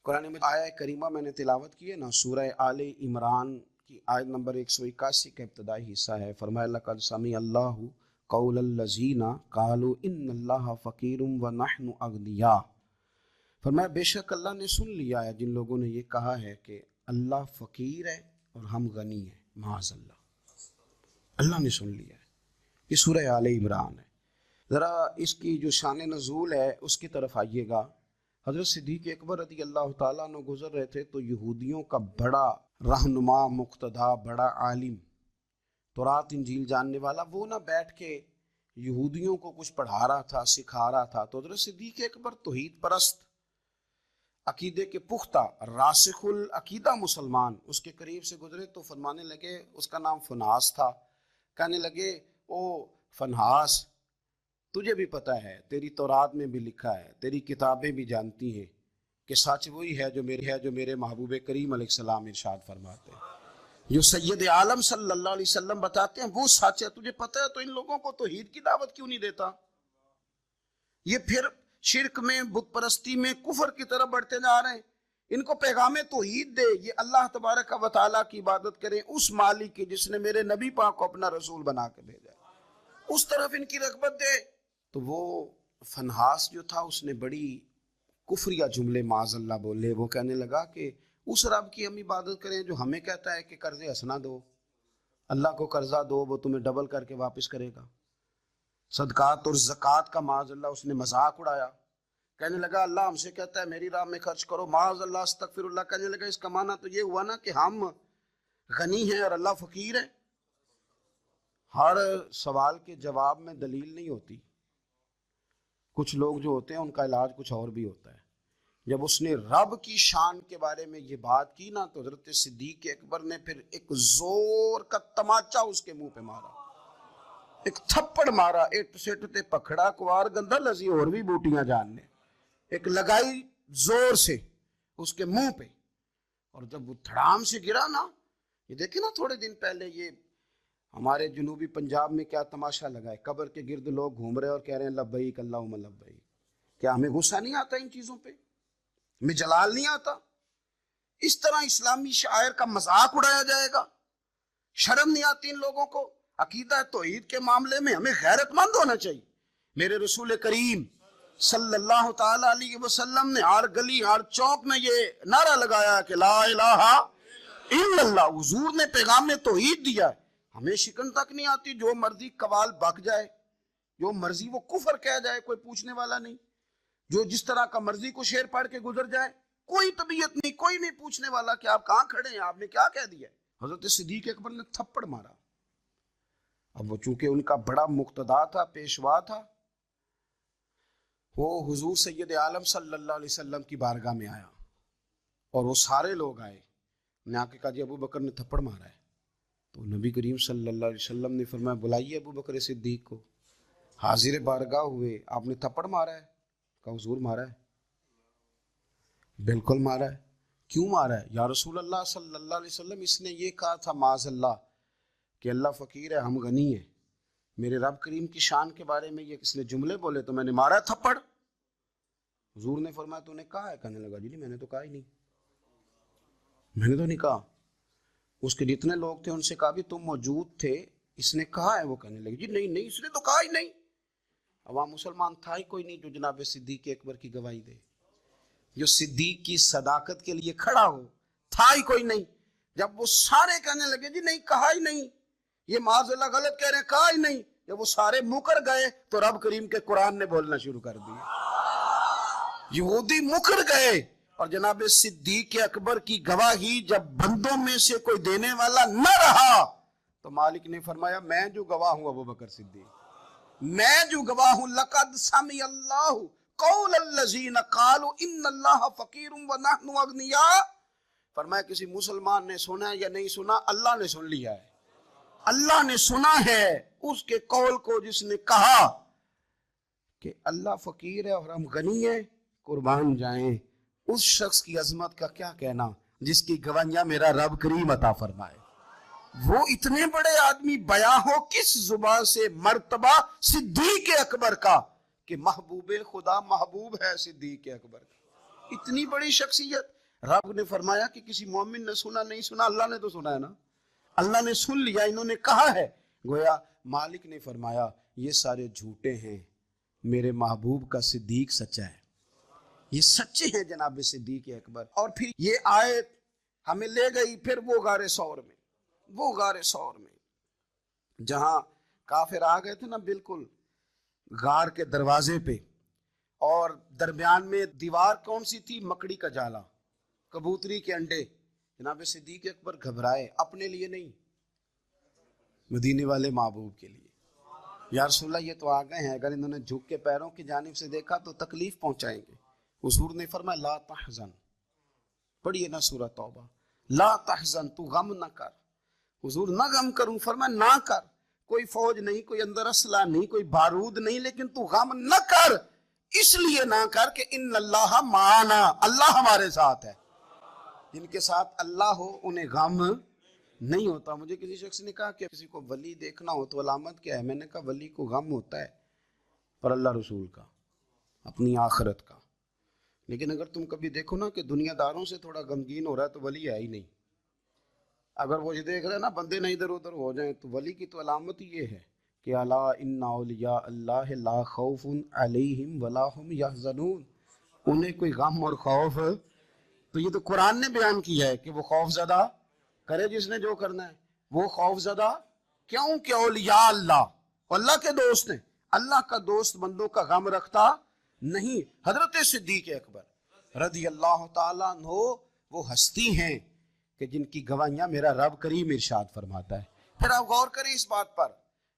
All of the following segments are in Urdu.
قرآن میں آیہ کریمہ میں نے تلاوت کی ہے نا، سورہ آل عمران کی آیت نمبر 181 کا ابتدائی حصہ ہے۔ فرمایا لقد سمع اللہ قول الذین قالوا ان اللہ فقیر ونحن اغنیاء۔ فرمایا بے شک اللہ نے سن لیا ہے جن لوگوں نے یہ کہا ہے کہ اللہ فقیر ہے اور ہم غنی ہیں، معاذ اللہ۔ اللہ نے سن لیا ہے۔ یہ سورہ آل عمران ہے۔ ذرا اس کی جو شان نزول ہے اس کی طرف آئیے گا۔ حضرت صدیق اکبر رضی اللہ تعالیٰ عنہ گزر رہے تھے تو یہودیوں کا بڑا رہنما، مقتدا، بڑا عالم، تورات انجیل جاننے والا، وہ نہ بیٹھ کے یہودیوں کو کچھ پڑھا رہا تھا، سکھا رہا تھا۔ تو حضرت صدیق اکبر توحید پرست، عقیدے کے پختہ، راسخ العقیدہ مسلمان اس کے قریب سے گزرے تو فرمانے لگے، اس کا نام فنحاس تھا، کہنے لگے او فنحاس، تجھے بھی پتہ ہے، تیری تورات میں بھی لکھا ہے، تیری کتابیں بھی جانتی ہیں کہ سچ وہی ہے جو میرے محبوب کریم علیہ السلام ارشاد فرماتے ہیں، جو سید عالم صلی اللہ علیہ وسلم بتاتے ہیں وہ سچ ہے، تجھے پتہ ہے، تو ان لوگوں کو توحید کی دعوت کیوں نہیں دیتا؟ یہ پھر شرک میں، بت پرستی میں، کفر کی طرف بڑھتے جا رہے ہیں۔ ان کو پیغام توحید دے، یہ اللہ تبارک و تعالیٰ کی عبادت کریں، اس مالک کی جس نے میرے نبی پاک کو اپنا رسول بنا کے بھیجا، اس طرف ان کی رغبت دے۔ تو وہ فنحاس جو تھا اس نے بڑی کفریہ جملے معاذ اللہ بولے۔ وہ کہنے لگا کہ اس رب کی ہم عبادت کریں جو ہمیں کہتا ہے کہ قرض حسنہ دو، اللہ کو قرضہ دو، وہ تمہیں ڈبل کر کے واپس کرے گا۔ صدقات اور زکوٰۃ کا معاذ اللہ اس نے مذاق اڑایا، کہنے لگا اللہ ہم سے کہتا ہے میری راہ میں خرچ کرو، معاذ اللہ استغفر اللہ۔ کہنے لگا اس کا معنی تو یہ ہوا نا کہ ہم غنی ہیں اور اللہ فقیر ہے۔ ہر سوال کے جواب میں دلیل نہیں ہوتی، کچھ لوگ جو ہوتے ہیں ان کا علاج کچھ اور بھی ہوتا ہے۔ جب اس نے رب کی شان کے بارے میں یہ بات کی نا تو حضرت صدیق اکبر نے پھر ایک زور کا تماچا اس کے منہ پہ مارا، ایک تھپڑ مارا، ایک سیٹ تے پکڑا کوار گندہ لذی اور بھی بوٹیاں جاننے، ایک لگائی زور سے اس کے منہ پہ، اور جب وہ دھڑام سے گرا نا، یہ دیکھیں نا تھوڑے دن پہلے یہ ہمارے جنوبی پنجاب میں کیا تماشا لگا ہے، قبر کے گرد لوگ گھوم رہے اور کہہ رہے ہیں لبیک اللہم لبیک۔ کیا ہمیں غصہ نہیں آتا ان چیزوں پہ؟ ہمیں جلال نہیں آتا؟ اس طرح اسلامی شاعر کا مذاق اڑایا جائے گا؟ شرم نہیں آتی ان لوگوں کو؟ عقیدہ توحید کے معاملے میں ہمیں غیرت مند ہونا چاہیے۔ میرے رسول کریم صلی اللہ تعالیٰ علیہ وسلم نے ہر گلی ہر چوک میں یہ نعرہ لگایا کہ لا الہ الا اللہ۔ حضور نے پیغام توحید دیا ہے، ہمیں شکن تک نہیں آتی، جو مرضی قوال بک جائے، جو مرضی وہ کفر کہہ جائے، کوئی پوچھنے والا نہیں، جو جس طرح کا مرضی کو شعر پڑھ کے گزر جائے، کوئی طبیعت نہیں، کوئی نہیں پوچھنے والا کہ آپ کہاں کھڑے ہیں، آپ نے کیا کہہ دیا ہے۔ حضرت صدیق اکبر نے تھپڑ مارا۔ اب وہ چونکہ ان کا بڑا مقتدا تھا، پیشوا تھا، وہ حضور سید عالم صلی اللہ علیہ وسلم کی بارگاہ میں آیا اور وہ سارے لوگ آئے، نے آ کے کہا جی ابو بکر نے تھپڑ مارا ہے۔ تو نبی کریم صلی اللہ علیہ وسلم نے فرمایا بلائیے ابو بکر صدیق کو۔ حاضر بارگاہ ہوئے، آپ نے تھپڑ مارا ہے؟ کہا حضور مارا ہے، بالکل مارا ہے۔ کیوں مارا ہے؟ یا رسول اللہ صلی اللہ علیہ وسلم اس نے یہ کہا تھا معاذ اللہ کہ اللہ فقیر ہے ہم غنی ہیں، میرے رب کریم کی شان کے بارے میں یہ اس نے جملے بولے تو میں نے مارا ہے تھپڑ۔ حضور نے فرمایا تو نے کہا ہے؟ کہنے لگا جی نہیں میں نے تو کہا ہی نہیں، میں نے تو نہیں کہا۔ اس کے جتنے لوگ تھے ان سے کہا بھی تم موجود تھے، اس نے کہا ہے؟ وہ کہنے لگے جی نہیں اس نے تو کہا ہی نہیں۔ عوام مسلمان تھا ہی کوئی نہیں جو جناب صدیق اکبر کی گواہی دے، جو صدیق کی صداقت کے لیے کھڑا ہو، تھا ہی کوئی نہیں۔ جب وہ سارے کہنے لگے جی نہیں کہا ہی نہیں، یہ معاذ اللہ غلط کہہ رہے ہیں، کہا ہی نہیں، جب وہ سارے مکر گئے تو رب کریم کے قرآن نے بولنا شروع کر دیا۔ یہودی مکر گئے اور جناب صدیق اکبر کی گواہی جب بندوں میں سے کوئی دینے والا نہ رہا تو مالک نے فرمایا میں جو گواہ ہوں ابو بکر صدیق، میں جو گواہ ہوں لقد سمع اللہ قول الذین قالوا ان اللہ فقیر ونحن اغنیاء۔ فرمایا کسی مسلمان نے سنا یا نہیں سنا، اللہ نے سن لیا ہے، اللہ نے سنا ہے اس کے قول کو جس نے کہا کہ اللہ فقیر ہے اور ہم غنی ہیں، قربان جائیں اس شخص کی عظمت کا کیا کہنا جس کی گواہیاں میرا رب کریم عطا فرمائے۔ وہ اتنے بڑے آدمی بیاں ہو کس زبان سے مرتبہ صدیق اکبر کا کہ محبوب خدا محبوب ہے صدیق اکبر کا۔ اتنی بڑی شخصیت. رب نے فرمایا کہ کسی مومن نے سنا نہیں سنا, اللہ نے تو سنا ہے نا, اللہ نے سن لیا, انہوں نے کہا ہے. گویا مالک نے فرمایا یہ سارے جھوٹے ہیں, میرے محبوب کا صدیق سچا ہے, یہ سچے ہیں جناب صدیق اکبر. اور پھر یہ آیت ہمیں لے گئی پھر وہ غار ثور میں, وہ غار ثور میں جہاں کافر آ گئے تھے نا بالکل غار کے دروازے پہ, اور درمیان میں دیوار کون سی تھی؟ مکڑی کا جالا, کبوتری کے انڈے. جناب صدیق اکبر گھبرائے, اپنے لیے نہیں, مدینے والے محبوب کے لیے. یا رسول اللہ یہ تو آ گئے ہیں, اگر انہوں نے جھک کے پیروں کی جانب سے دیکھا تو تکلیف پہنچائیں گے. حضور نے فرمایا لا تحزن, پڑھیے نا سورہ توبہ, لا تحزن, تو غم نہ کر. حضور نہ غم کروں, فرمایا نہ کر, کوئی فوج نہیں, کوئی اندر اسلحہ نہیں, کوئی بارود نہیں, لیکن تو غم نہ کر. اس لیے نہ کر کہ ان اللہ معنا, اللہ ہمارے ساتھ ہے. جن کے ساتھ اللہ ہو انہیں غم نہیں ہوتا. مجھے کسی شخص نے کہا کہ کسی کو ولی دیکھنا ہو تو علامت کیا ہے؟ میں نے کہا ولی کو غم ہوتا ہے پر اللہ رسول کا, اپنی آخرت کا. لیکن اگر تم کبھی دیکھو نا کہ دنیا داروں سے تھوڑا غمگین ہو رہا ہے تو ولی ہے ہی نہیں. اگر وہ یہ دیکھ رہے ہیں نا بندے نہ ادھر ادھر ہو جائیں, تو ولی کی تو علامت یہ ہے کہ الا ان اولیاء اللہ لا خوف علیہم ولا هم یحزنون, انہیں کوئی غم اور خوف. تو یہ تو قرآن نے بیان کیا ہے کہ وہ خوف زدہ کرے جس نے جو کرنا ہے, وہ خوف زدہ کیوں کہ اولیاء اللہ, اللہ کے دوست ہیں. اللہ کا دوست بندوں کا غم رکھتا نہیں. حضرت صدیق اکبر رضی اللہ تعالیٰ عنہ وہ ہستی ہیں کہ جن کی گواہیاں میرا رب کریم ارشاد فرماتا ہے. پھر آپ غور کریں اس بات پر,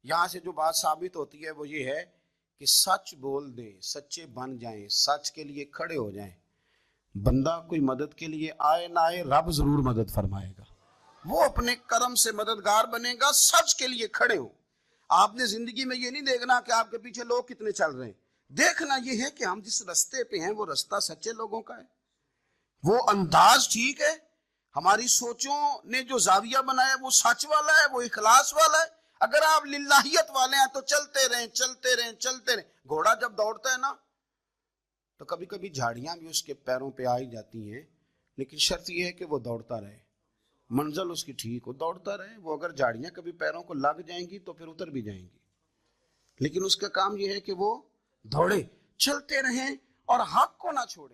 یہاں سے جو بات ثابت ہوتی ہے وہ یہ ہے کہ سچ بول دیں, سچے بن جائیں, سچ کے لیے کھڑے ہو جائیں. بندہ کوئی مدد کے لیے آئے نہ آئے, رب ضرور مدد فرمائے گا, وہ اپنے کرم سے مددگار بنے گا. سچ کے لیے کھڑے ہو. آپ نے زندگی میں یہ نہیں دیکھنا کہ آپ کے پیچھے لوگ کتنے چل رہے ہیں, دیکھنا یہ ہے کہ ہم جس رستے پہ ہیں وہ رستہ سچے لوگوں کا ہے, وہ انداز ٹھیک ہے, ہماری سوچوں نے جو زاویہ بنایا وہ سچ والا ہے, وہ اخلاص والا ہے. اگر آپ للہیت والے ہیں تو چلتے رہیں چلتے رہیں چلتے رہیں. گھوڑا جب دوڑتا ہے نا تو کبھی کبھی جھاڑیاں بھی اس کے پیروں پہ آئی جاتی ہیں, لیکن شرط یہ ہے کہ وہ دوڑتا رہے, منزل اس کی ٹھیک ہو, دوڑتا رہے. وہ اگر جھاڑیاں کبھی پیروں کو لگ جائیں گی تو پھر اتر بھی جائیں گی, لیکن اس کا کام یہ ہے کہ وہ دوڑے, چلتے رہیں اور حق کو نہ چھوڑے.